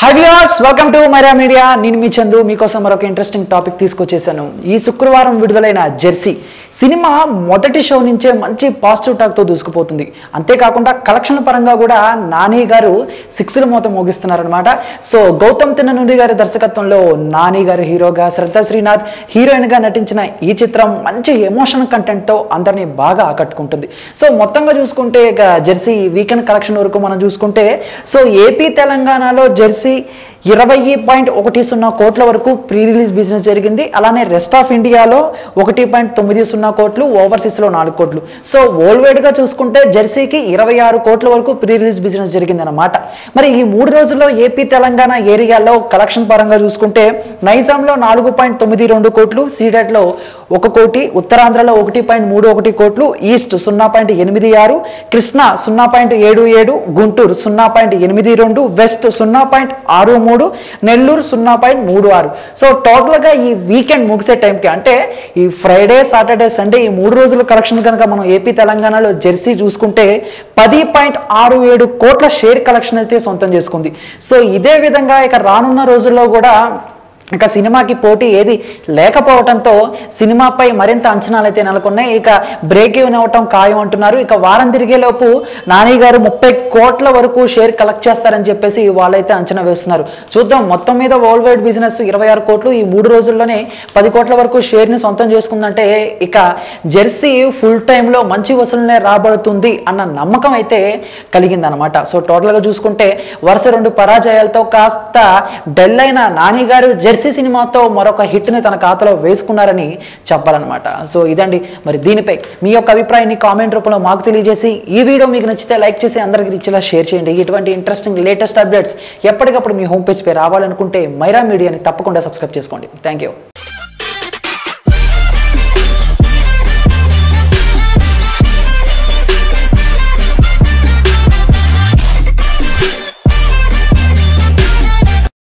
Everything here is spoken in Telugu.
High viewers, welcome to Maira media. నేను మీ చందు మీకోసం మరొక ఇంట్రెస్టింగ్ టాపిక్ తీసుకొచ్చేసాను. ఈ శుక్రవారం విడుదలైన జెర్సీ సినిమా మొదటి షో నుంచే మంచి పాజిటివ్ టాక్తో దూసుకుపోతుంది. అంతేకాకుండా కలెక్షన్ల పరంగా కూడా నాని గారు సిక్స్లు మూత మోగిస్తున్నారనమాట. సో గౌతమ్ తిన్ననూరి గారి దర్శకత్వంలో నాని గారు హీరోగా, శ్రద్ధా శ్రీనాథ్ హీరోయిన్గా నటించిన ఈ చిత్రం మంచి ఎమోషనల్ కంటెంట్తో అందరినీ బాగా ఆకట్టుకుంటుంది. సో మొత్తంగా చూసుకుంటే ఇక జెర్సీ వీకెండ్ కలెక్షన్ వరకు మనం చూసుకుంటే సో ఏపీ తెలంగాణలో జెర్సీ 20.10 కోట్ల వరకు ప్రీ రిలీజ్ బిజినెస్ జరిగింది. అలానే రెస్ట్ ఆఫ్ ఇండియాలో 1.90 కోట్లు, ఓవర్సీస్లో 4 కోట్లు. సో వరల్డ్ వైడ్గా చూసుకుంటే జెర్సీకి 26 కోట్ల వరకు ప్రీ రిలీజ్ బిజినెస్ జరిగింది అనమాట. మరి ఈ 3 రోజుల్లో ఏపీ తెలంగాణ ఏరియాలో కలెక్షన్ పరంగా చూసుకుంటే నైజాంలో 4.92 కోట్లు, సీడెట్లో 1 కోటి, ఉత్తరాంధ్రలో 1.31 కోట్లు, east 0.86, Krishna 0.77, Guntur 0.82, west 0.63, Nellore 0.36. So టోటల్గా ఈ వీకెండ్ ముగిసే టైంకి అంటే ఈ ఫ్రైడే, సాటర్డే, సండే ఈ 3 రోజుల కలెక్షన్ కనుక మనం ఏపీ తెలంగాణలో జెర్సీ చూసుకుంటే 10.67 కోట్ల షేర్ కలెక్షన్ అయితే సొంతం చేసుకుంది. సో ఇదే విధంగా ఇక రానున్న రోజుల్లో కూడా ఇక సినిమాకి పోటీ ఏది లేకపోవడంతో సినిమాపై మరింత అంచనాలు అయితే నెలకొన్నాయి. ఇక బ్రేక్ ఈవెన్ అవ్వటం ఖాయం అంటున్నారు. ఇక వారం తిరిగేలోపు నాని గారు 30 కోట్ల వరకు షేర్ కలెక్ట్ చేస్తారని చెప్పేసి వాళ్ళైతే అంచనా వేస్తున్నారు. చూద్దాం. మొత్తం మీద వరల్డ్ వైడ్ బిజినెస్ 26 కోట్లు, ఈ 3 రోజుల్లోనే 10 కోట్ల వరకు షేర్ని సొంతం చేసుకుందంటే ఇక జెర్సీ ఫుల్ టైంలో మంచి వసూలునే రాబడుతుంది అన్న నమ్మకం అయితే కలిగిందనమాట. సో టోటల్గా చూసుకుంటే వరుస 2 పరాజయాలతో కాస్త డల్ అయిన నాని గారు జెర్సీ సినిమాతో మరొక హిట్ని తన ఖాతాలో వేసుకున్నారని చెప్పాలన్నమాట. సో ఇదండి. మరి దీనిపై మీ యొక్క అభిప్రాయాన్ని కామెంట్ రూపంలో మాకు తెలియజేసి ఈ వీడియో మీకు నచ్చితే లైక్ చేసి అందరికీ రీచ్లా షేర్ చేయండి. ఇటువంటి ఇంట్రెస్టింగ్ లేటెస్ట్ అప్డేట్స్ ఎప్పటికప్పుడు మీ హోమ్ పేజ్ పై రావాలనుకుంటే మైరా మీడియాని తప్పకుండా సబ్స్క్రైబ్ చేసుకోండి. Thank you.